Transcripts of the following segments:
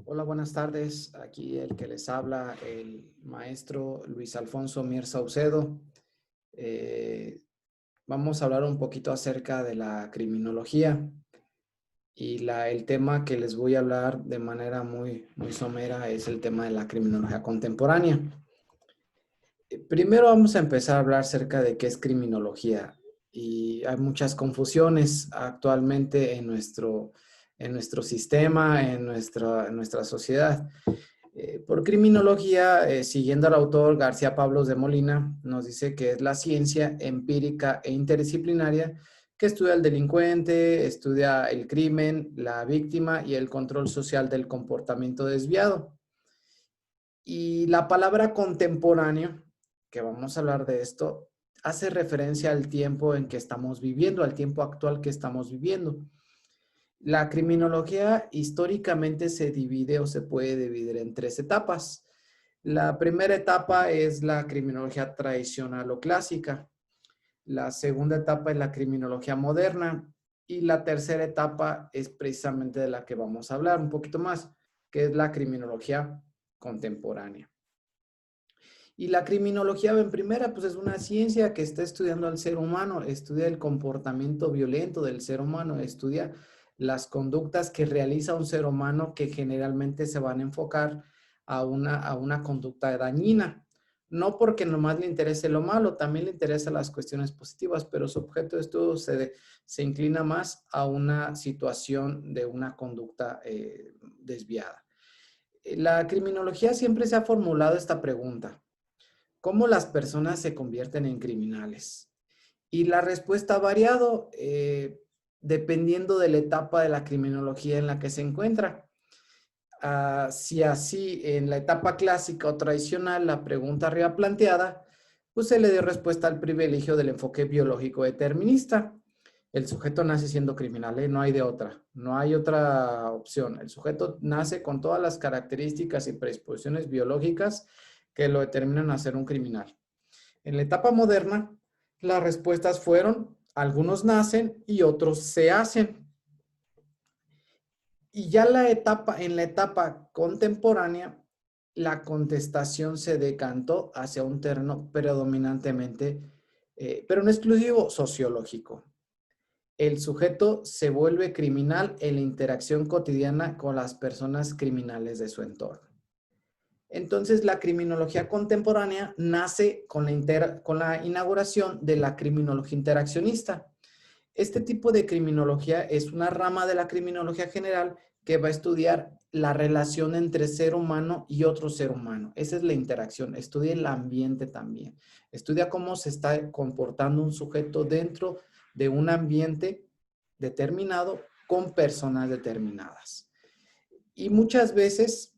Hola, buenas tardes. Aquí el que les habla, el maestro Luis Alfonso Mier Saucedo. Eh, Vamos a hablar un poquito acerca de la criminología y el tema que les voy a hablar de manera muy somera es el tema de la criminología contemporánea. Primero vamos a empezar a hablar acerca de qué es criminología y hay muchas confusiones actualmente en nuestro sistema, en nuestra sociedad. Por criminología, siguiendo al autor García Pablos de Molina, nos dice que es la ciencia empírica e interdisciplinaria que estudia al delincuente, estudia el crimen, la víctima y el control social del comportamiento desviado. Y la palabra contemporáneo, que vamos a hablar de esto, hace referencia al tiempo en que estamos viviendo, al tiempo actual que estamos viviendo. La criminología históricamente se divide o se puede dividir en tres etapas. La primera etapa es la criminología tradicional o clásica. La segunda etapa es la criminología moderna. Y la tercera etapa es precisamente de la que vamos a hablar un poquito más, que es la criminología contemporánea. Y la criminología en primera, pues es una ciencia que está estudiando al ser humano, estudia el comportamiento violento del ser humano, estudia las conductas que realiza un ser humano que generalmente se van a enfocar a una conducta dañina. No porque nomás le interese lo malo, también le interesan las cuestiones positivas, pero su objeto de estudio se inclina más a una situación de una conducta desviada. La criminología siempre se ha formulado esta pregunta: ¿cómo las personas se convierten en criminales? Y la respuesta ha variado dependiendo de la etapa de la criminología en la que se encuentra. Si así en la etapa clásica o tradicional, la pregunta arriba planteada, pues se le dio respuesta al privilegio del enfoque biológico determinista. El sujeto nace siendo criminal, ¿eh? No hay de otra, no hay otra opción. El sujeto nace con todas las características y predisposiciones biológicas que lo determinan a ser un criminal. En la etapa moderna, las respuestas fueron: algunos nacen y otros se hacen. Y ya en la etapa contemporánea, la contestación se decantó hacia un terreno predominantemente, pero no exclusivo, sociológico. El sujeto se vuelve criminal en la interacción cotidiana con las personas criminales de su entorno. Entonces, la criminología contemporánea nace con la inauguración de la criminología interaccionista. Este tipo de criminología es una rama de la criminología general que va a estudiar la relación entre ser humano y otro ser humano. Esa es la interacción. Estudia el ambiente también. Estudia cómo se está comportando un sujeto dentro de un ambiente determinado con personas determinadas. Y muchas veces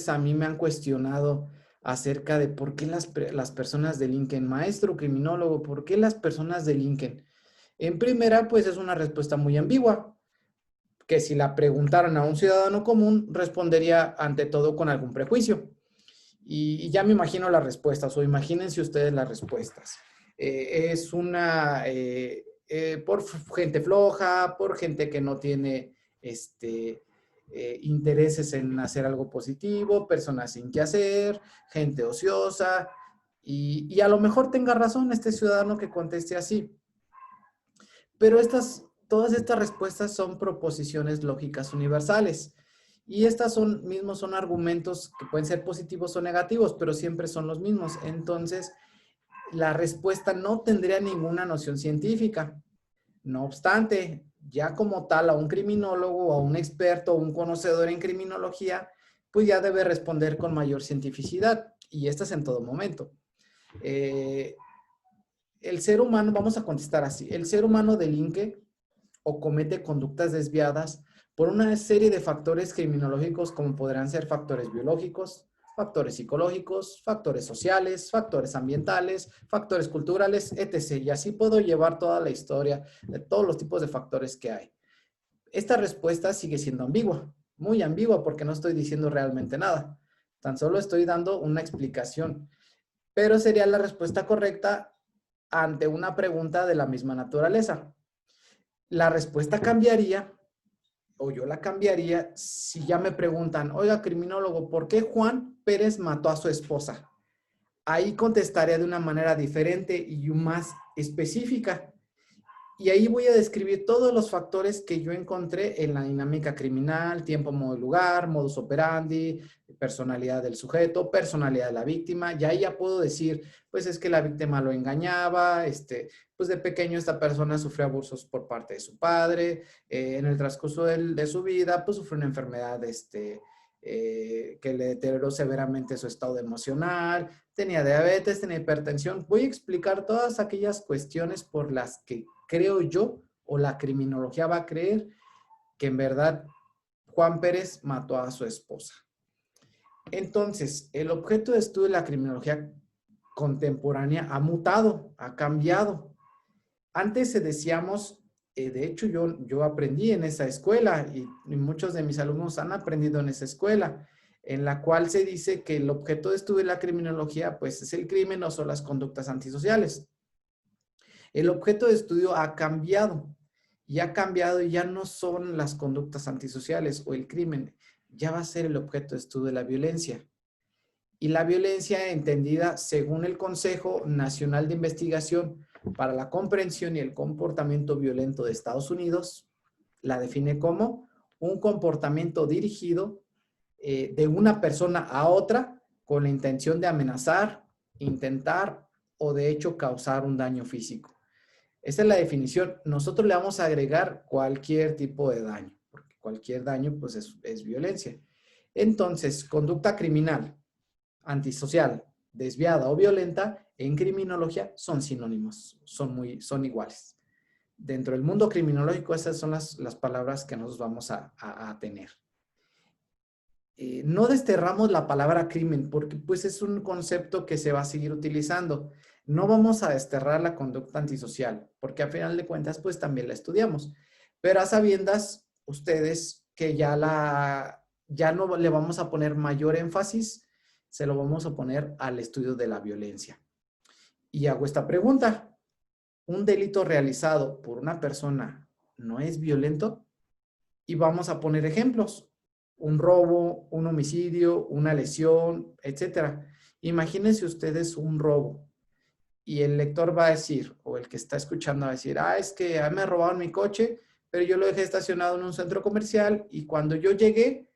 a mí me han cuestionado acerca de por qué las personas delinquen. Maestro criminólogo, ¿por qué las personas delinquen? En primera, pues es una respuesta muy ambigua, que si la preguntaran a un ciudadano común, respondería ante todo con algún prejuicio. Y ya me imagino las respuestas, o imagínense ustedes las respuestas. Es por gente floja, por gente que no tiene intereses en hacer algo positivo, personas sin qué hacer, gente ociosa, y a lo mejor tenga razón este ciudadano que conteste así. Pero todas estas respuestas son proposiciones lógicas universales. Y son argumentos que pueden ser positivos o negativos, pero siempre son los mismos. Entonces, la respuesta no tendría ninguna noción científica. No obstante, ya como tal, a un criminólogo o a un experto o un conocedor en criminología, pues ya debe responder con mayor cientificidad. Y esto es en todo momento. Eh, el ser humano, vamos a contestar así, el ser humano delinque o comete conductas desviadas por una serie de factores criminológicos como podrán ser factores biológicos, factores psicológicos, factores sociales, factores ambientales, factores culturales, etc. Y así puedo llevar toda la historia de todos los tipos de factores que hay. Esta respuesta sigue siendo ambigua, muy ambigua, porque no estoy diciendo realmente nada. Tan solo estoy dando una explicación, pero sería la respuesta correcta ante una pregunta de la misma naturaleza. La respuesta cambiaría o yo la cambiaría si ya me preguntan, oiga, criminólogo, ¿por qué Juan Pérez mató a su esposa? Ahí contestaría de una manera diferente y más específica. Y ahí voy a describir todos los factores que yo encontré en la dinámica criminal: tiempo, modo y lugar, modus operandi, personalidad del sujeto, personalidad de la víctima. Y ahí ya puedo decir, pues es que la víctima lo engañaba, pues de pequeño esta persona sufrió abusos por parte de su padre, en el transcurso de su vida, pues sufrió una enfermedad, que le deterioró severamente su estado emocional, tenía diabetes, tenía hipertensión. Voy a explicar todas aquellas cuestiones por las que creo yo, o la criminología va a creer, que en verdad Juan Pérez mató a su esposa. Entonces, el objeto de estudio de la criminología contemporánea ha mutado, ha cambiado. Antes decíamos, de hecho yo aprendí en esa escuela y muchos de mis alumnos han aprendido en esa escuela, en la cual se dice que el objeto de estudio de la criminología pues es el crimen o son las conductas antisociales. El objeto de estudio ha cambiado y ya no son las conductas antisociales o el crimen, ya va a ser el objeto de estudio de la violencia. Y la violencia entendida según el Consejo Nacional de Investigación para la Comprensión y el Comportamiento Violento de Estados Unidos, la define como un comportamiento dirigido de una persona a otra con la intención de amenazar, intentar o de hecho causar un daño físico. Esa es la definición. Nosotros le vamos a agregar cualquier tipo de daño, porque cualquier daño pues es violencia. Entonces, conducta criminal, antisocial, desviada o violenta, en criminología son sinónimos, son iguales. Dentro del mundo criminológico, esas son las palabras que nos vamos a tener. No desterramos la palabra crimen porque pues es un concepto que se va a seguir utilizando. No vamos a desterrar la conducta antisocial porque a final de cuentas pues también la estudiamos. Pero a sabiendas ustedes que ya no le vamos a poner mayor énfasis, se lo vamos a poner al estudio de la violencia. Y hago esta pregunta: ¿un delito realizado por una persona no es violento? Y vamos a poner ejemplos: un robo, un homicidio, una lesión, etcétera. Imagínense ustedes un robo y el lector va a decir, o el que está escuchando va a decir, es que me robaron mi coche, pero yo lo dejé estacionado en un centro comercial y cuando yo llegué,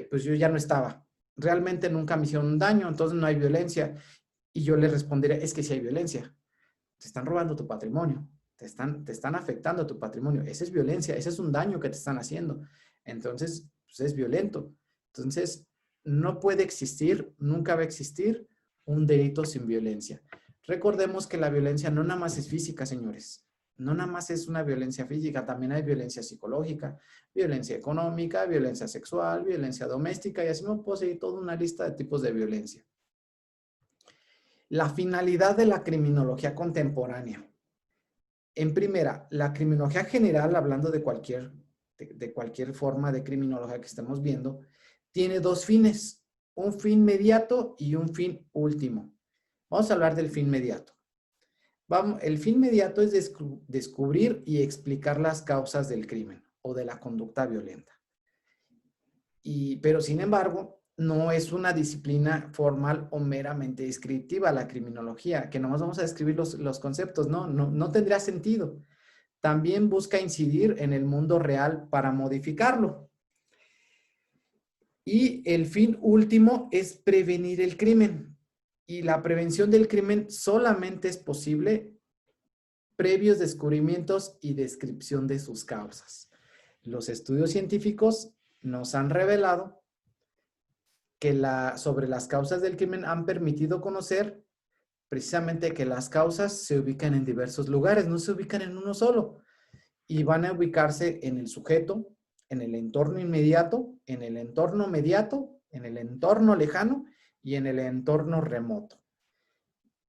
pues yo ya no estaba. Realmente nunca me hicieron un daño, entonces no hay violencia. Y yo le responderé, es que sí hay violencia. Te están robando tu patrimonio, te están afectando tu patrimonio. Esa es violencia, ese es un daño que te están haciendo. Entonces, pues es violento. Entonces, no puede existir, nunca va a existir un delito sin violencia. Recordemos que la violencia no nada más es física, señores. No nada más es una violencia física, también hay violencia psicológica, violencia económica, violencia sexual, violencia doméstica, y así me puedo seguir toda una lista de tipos de violencia. La finalidad de la criminología contemporánea. En primera, la criminología general, hablando de cualquier forma de criminología que estemos viendo, tiene dos fines: un fin mediato y un fin último. Vamos a hablar del fin mediato. El fin mediato es descubrir y explicar las causas del crimen o de la conducta violenta. Pero sin embargo, no es una disciplina formal o meramente descriptiva la criminología, que nomás vamos a describir los conceptos. No tendría sentido. También busca incidir en el mundo real para modificarlo. Y el fin último es prevenir el crimen. Y la prevención del crimen solamente es posible previos descubrimientos y descripción de sus causas. Los estudios científicos nos han revelado que sobre las causas del crimen han permitido conocer precisamente que las causas se ubican en diversos lugares, no se ubican en uno solo, y van a ubicarse en el sujeto, en el entorno inmediato, en el entorno mediato, en el entorno lejano y en el entorno remoto.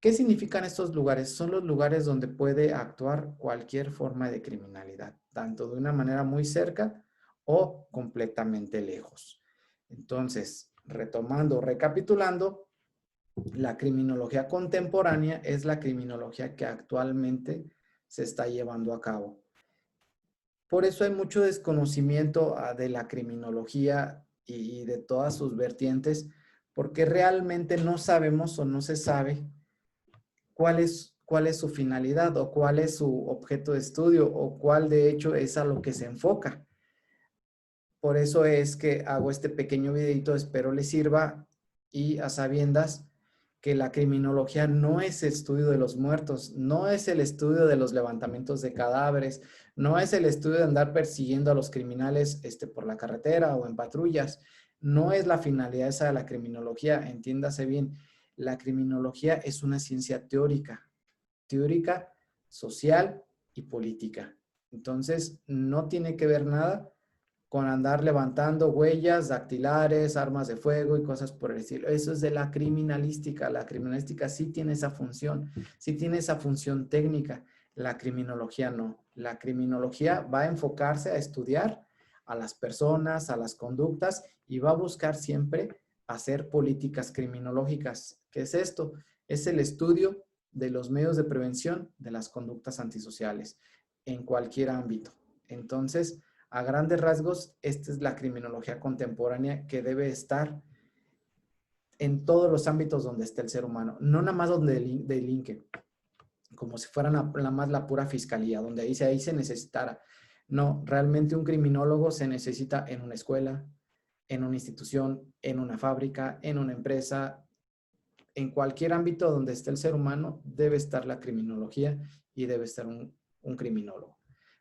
¿Qué significan estos lugares? Son los lugares donde puede actuar cualquier forma de criminalidad, tanto de una manera muy cerca o completamente lejos. Entonces, retomando, recapitulando, la criminología contemporánea es la criminología que actualmente se está llevando a cabo. Por eso hay mucho desconocimiento de la criminología y de todas sus vertientes, porque realmente no sabemos o no se sabe cuál es su finalidad o cuál es su objeto de estudio o cuál de hecho es a lo que se enfoca. Por eso es que hago este pequeño videito, espero les sirva y a sabiendas que la criminología no es el estudio de los muertos, no es el estudio de los levantamientos de cadáveres, no es el estudio de andar persiguiendo a los criminales por la carretera o en patrullas, no es la finalidad esa de la criminología, entiéndase bien, la criminología es una ciencia teórica, social y política. Entonces, no tiene que ver nada con andar levantando huellas dactilares, armas de fuego y cosas por el estilo. Eso es de la criminalística. La criminalística sí tiene esa función, sí tiene esa función técnica. La criminología no. La criminología va a enfocarse a estudiar a las personas, a las conductas y va a buscar siempre hacer políticas criminológicas. ¿Qué es esto? Es el estudio de los medios de prevención de las conductas antisociales en cualquier ámbito. Entonces, a grandes rasgos, esta es la criminología contemporánea que debe estar en todos los ámbitos donde esté el ser humano, no nada más donde delinque, como si fuera la pura fiscalía, donde ahí se necesitara. No, realmente un criminólogo se necesita en una escuela, en una institución, en una fábrica, en una empresa, en cualquier ámbito donde esté el ser humano, debe estar la criminología y debe estar un criminólogo.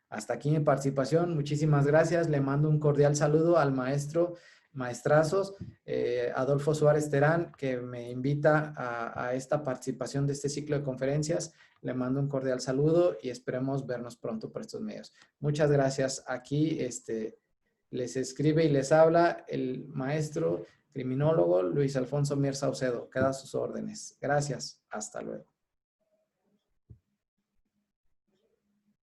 Hasta aquí mi participación. Muchísimas gracias. Le mando un cordial saludo al maestrazos, Adolfo Suárez Terán, que me invita a esta participación de este ciclo de conferencias. Le mando un cordial saludo y esperemos vernos pronto por estos medios. Muchas gracias. Aquí les escribe y les habla el maestro criminólogo Luis Alfonso Mier Saucedo. Queda a sus órdenes. Gracias. Hasta luego.